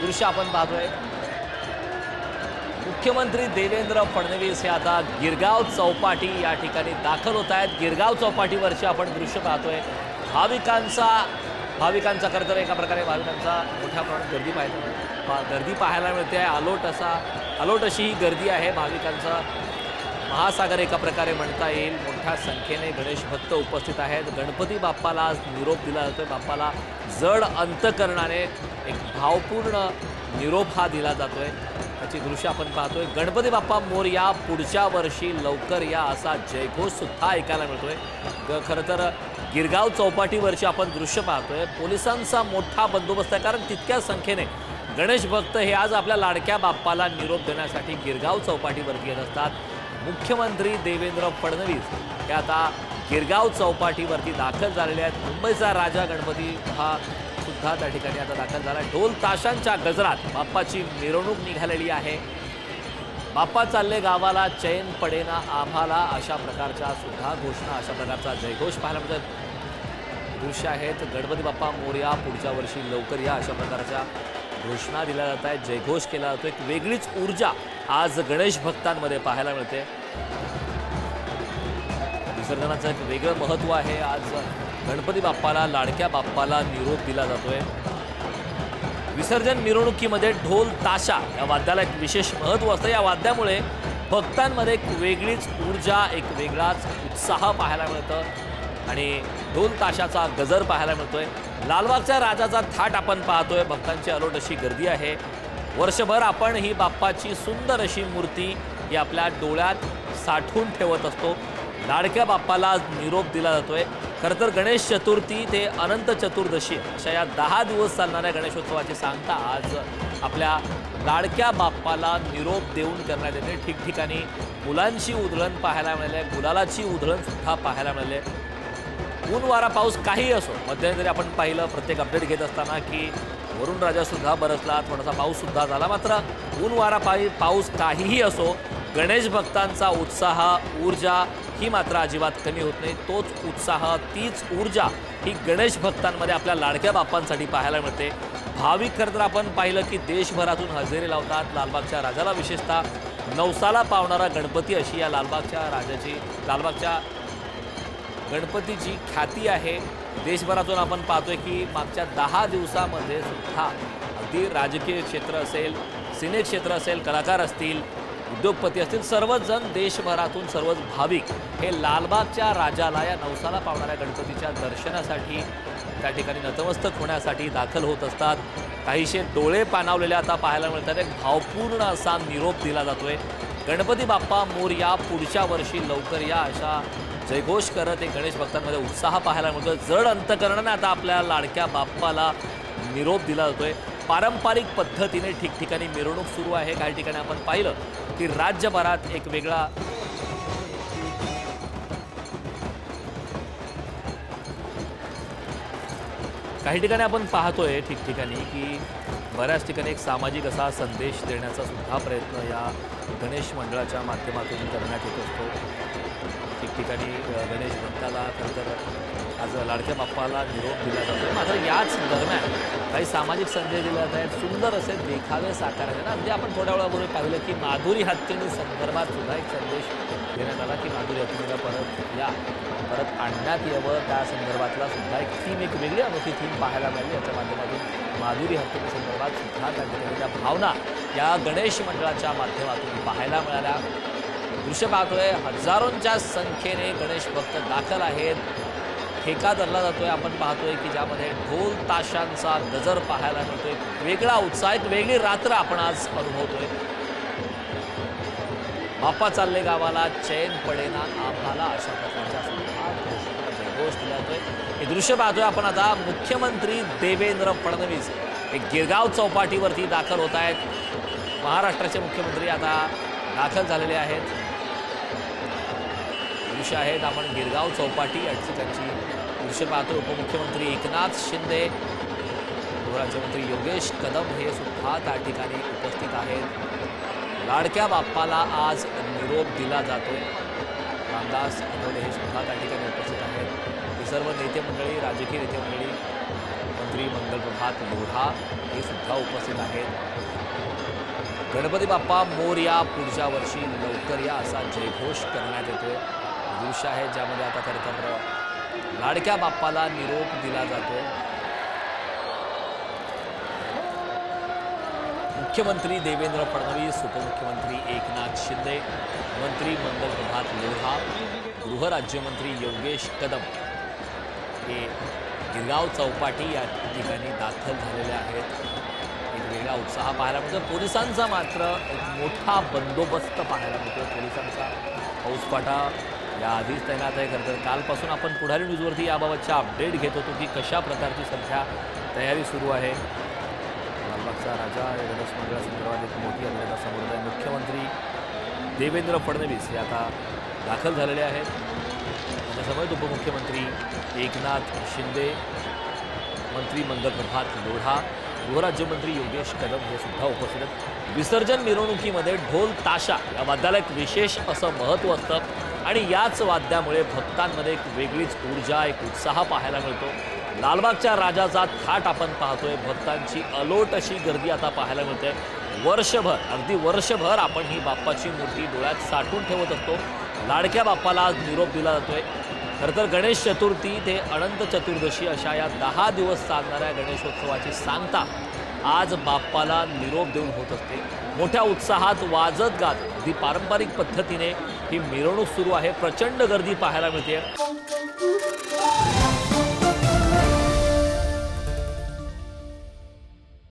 दृश्य आपण पाहतोय। मुख्यमंत्री देवेंद्र फडणवीस हे आता गिरगाव चौपाटी या ठिकाणी दाखल होत आहेत। गिरगाव चौपाटीवरचे आपण दृश्य पाहतोय। भाविकांचा खरं तर एका प्रकारे भाविकांचा मोठ्या प्रमाणात गर्दी पाहायला मिळते आहे। अलोट अशी ही गर्दी आहे। भाविकांचा महासागर एका प्रकारे म्हणता येईल। मोठ्या संख्येने गणेश भक्त उपस्थित आहेत। गणपती बाप्पाला आज निरोप दिला जातोय। बाप्पाला जड अंतकरणाने एक भावपूर्ण निरोप हा दिला जातोय। त्याची दृश्य आपण पाहतोय। गणपती बाप्पा मोरया, पुढच्या वर्षी लवकर या असा जयघोष सुद्धा ऐकायला मिळतोय। खरं तर गिरगाव चौपाटीवरची आपण दृश्य पाहतोय। पोलिसांचा मोठा बंदोबस्त आहे, कारण तितक्या संख्येने गणेश भक्त हे आज आपल्या लाडक्या बाप्पाला निरोप देण्यासाठी गिरगाव चौपाटीवरती येत असतात। मुख्यमंत्री देवेंद्र फडणवीस हे आता गिरगाव चौपाटीवरती दाखल झालेले आहेत। मुंबईचा राजा गणपती हा सुद्धा त्या ठिकाणी आता दाखल झाला। ढोल ताशांच्या गजरात बाप्पाची मिरवणूक निघालेली आहे। बाप्पा चालले गावाला, चैन पडेना आम्हाला, अशा प्रकारच्या सुद्धा घोषणा, अशा प्रकारचा जयघोष पाहायला मिळतात। दृश्य आहेत। गणपती बाप्पा मोरया, पुढच्या वर्षी लवकर या, अशा प्रकारच्या घोषणा दिल्या जात आहेत। जयघोष केला जातो। एक वेगळीच ऊर्जा आज गणेश भक्तांमध्ये पाहायला मिळते। विसर्जनाचं एक वेगळं महत्त्व आहे। आज गणपती बाप्पाला, लाडक्या बाप्पाला निरोप दिला जातोय। विसर्जन मिरवणुकीमध्ये ढोल ताशा या वाद्याला एक विशेष महत्त्व असतं। या वाद्यामुळे भक्तांमध्ये एक वेगळीच ऊर्जा, एक वेगळाच उत्साह पाहायला मिळतं आणि ढोल ताशाचा गजर पाहायला मिळतोय। लालबागच्या राजाचा थाट आपण पाहतोय। भक्तांची अलोट अशी गर्दी आहे। वर्षभर आपण ही बाप्पाची सुंदर अशी मूर्ती ही आपल्या डोळ्यात साठवून ठेवत असतो। लाडक्या बाप्पाला निरोप दिला जातोय। खरं तर गणेश चतुर्थी ते अनंत चतुर्दशी अशा या 10 दिवस चालणाऱ्या गणेशोत्सवाची सांगता आज आपल्या लाडक्या बाप्पाला निरोप देऊन करण्यात येते। ठिकठिकाणी मुलांची उधळण पाहायला मिळाली, गुलालाची उधळण सुद्धा पाहायला मिळाली। ऊन वारा पाऊस काही असो, मध्यंतरी आपण पाहिलं प्रत्येक अपडेट घेत असताना की वरुण राजासुद्धा बरसला, थोडासा पाऊससुद्धा झाला। मात्र ऊन वारा पाऊस काहीही असो, गणेश भक्तांचा उत्साह, ऊर्जा ही मात्र अजिबात कमी होत नाही। तोच उत्साह, तीच ऊर्जा ही गणेश भक्तांमध्ये आपल्या लाडक्या बाप्पांसाठी पाहायला मिळते। भाविक खरं तर आपण पाहिलं की देशभरातून हजेरी लावतात। लालबागच्या राजाला विशेषतः नवसाला पावणारा गणपती अशी या लालबागच्या गणपतीची ख्याती आहे। देशभरातून आपण पाहतोय की मागच्या 10 दिवसामध्ये सुद्धा अगदी राजकीय क्षेत्र असेल, सिने क्षेत्र असेल, कलाकार असतील, उद्योगपती असतील, सर्वच जण देशभरातून सर्वच भाविक हे लालबागच्या राजाला, या नवसाला पावणाऱ्या गणपतीच्या दर्शनासाठी त्या ठिकाणी नतमस्तक होण्यासाठी दाखल होत असतात। काहीशे डोळे पाणावलेले आता पाहायला मिळतात। एक भावपूर्ण असा निरोप दिला जातोय। गणपती बाप्पा मोरया, पुढच्या वर्षी लवकर या, अशा जयघोष करत एक गणेश भक्तांमध्ये उत्साह पाहायला मिळतोय। जड अंतकरणाने आता आपल्या लाडक्या बाप्पाला निरोप दिला जातोय। पारंपरिक पद्धतीने ठिकठिकाणी मिरवणूक सुरू आहे। काही ठिकाणी आपण पाहिलं की राज्यभरात एक वेगळा काही ठिकाणी आपण पाहतोय ठिकठिकाणी की बऱ्याच ठिकाणी एक सामाजिक असा संदेश देण्याचा सुद्धा प्रयत्न या गणेश मंडळाच्या माध्यमातून करण्यात येत असतो। ठिकठिकाणी गणेश भक्ताला खरं तर आज लाडक्या बाप्पाला निरोप दिला जातो। मात्र याच दरम्यान काही सामाजिक संदेश दिले जात आहेत। सुंदर असे देखावे साकारायचे ना, म्हणजे आपण थोड्या वेळापूर्वी पाहिलं की माधुरी हत्तीणी संदर्भात सुद्धा एक संदेश देण्यात आला की माधुरी हत्तीणीला परत आणण्यात यावं। त्या संदर्भातला सुद्धा एक थीम, एक वेगळी अनोखी थीम पाहायला मिळाली। याच्या माध्यमातून माधुरी हत्तीणी संदर्भात सुद्धा त्या ठिकाणी त्या भावना या गणेश मंडळाच्या माध्यमातून पाहायला मिळाल्या। दृश्य पाहतोय, हजारोंच्या संख्येने गणेश भक्त दाखल आहेत। ठेका धरला जातोय। आपण पाहतोय की ज्यामध्ये ढोल ताशांचा गजर पाहायला मिळतोय। वेगळा उत्साह, एक वेगळी रात्र आपण आज अनुभवतोय। बाप्पा चालले गावाला, चैन पडेना आम्हाला, अशा प्रकारच्या जयघोष दिला जातोय। हे दृश्य पाहतोय आपण आता। मुख्यमंत्री देवेंद्र फडणवीस हे गिरगाव चौपाटीवरती दाखल होत आहेत। महाराष्ट्राचे मुख्यमंत्री आता दाखल झालेले आहेत। दृश्य आहेत आपण गिरगाव चौपाटी या ठिकाणची दृश्य पाहतो। उपमुख्यमंत्री एकनाथ शिंदे, गृहराज्यमंत्री योगेश कदम हे सुद्धा त्या ठिकाणी उपस्थित आहेत। लाडक्या बाप्पाला आज निरोप दिला जातोय। रामदास आठवले हे सुद्धा त्या ठिकाणी उपस्थित आहेत। हे सर्व नेते मंडळी, राजकीय नेते मंडळी मंत्री मंगलप्रभात लोढा हे सुद्धा उपस्थित आहेत। गणपती बाप्पा मोरया, पुढच्या वर्षी लवकर या असा जयघोष करण्यात येतोय। दृश्य आहे ज्यामध्ये आता खरं तर लाडक्या बाप्पाला निरोप दिला जातोय। मुख्यमंत्री देवेंद्र फडणवीस, उपमुख्यमंत्री एकनाथ शिंदे, मंत्री मंगलप्रभात लोढा, गृहराज्यमंत्री योगेश कदम हे गिरगाव चौपाटी या ठिकाणी दाखल झालेले आहेत। एक वेगळा उत्साह पाहायला मिळतो। पोलिसांचा मात्र एक मोठा बंदोबस्त पाहायला मिळतो। पोलिसांचा फौजफाटा याआधीच तैनात आहे। खरं तर कालपासून आपण पुढारी न्यूजवरती याबाबतच्या अपडेट घेत होतो की कशा प्रकारची सध्या तयारी सुरू आहे। लालबागचा राजा या गणेश मंडळासंदर्भात एक मोठी अपडेट समोर आहे। मुख्यमंत्री देवेंद्र फडणवीस हे आता दाखल झालेले आहेत। त्याच्यासमोर उपमुख्यमंत्री एकनाथ शिंदे, मंत्री मंगलप्रभात लोढा, गृहराज्यमंत्री योगेश कदम हे सुद्धा उपस्थित आहेत। विसर्जन मिरवणुकीमध्ये ढोल ताशा या वाद्याला एक विशेष असं महत्त्व असतं आणि याच वाद्यामुळे भक्तांमध्ये एक वेगळीच ऊर्जा, एक उत्साह पाहायला मिळतो। लालबागच्या राजाचा थाट आपण पाहतोय। भक्तांची अलोट अशी गर्दी आता पाहायला मिळते। वर्षभर, अगदी वर्षभर आपण ही बाप्पाची मूर्ती डोळ्यात साठवून ठेवत असतो। लाडक्या बाप्पाला आज निरोप दिला जातोय। खरं तर गणेश चतुर्थी ते अनंत चतुर्दशी अशा या 10 दिवस चालणाऱ्या गणेशोत्सवाची सांगता आज बाप्पाला निरोप देऊन होत असते। मोठ्या उत्साहात वाजत गात अगदी पारंपरिक पद्धतीने ही मिरवणूक सुरू आहे। प्रचंड गर्दी पाहायला मिळते।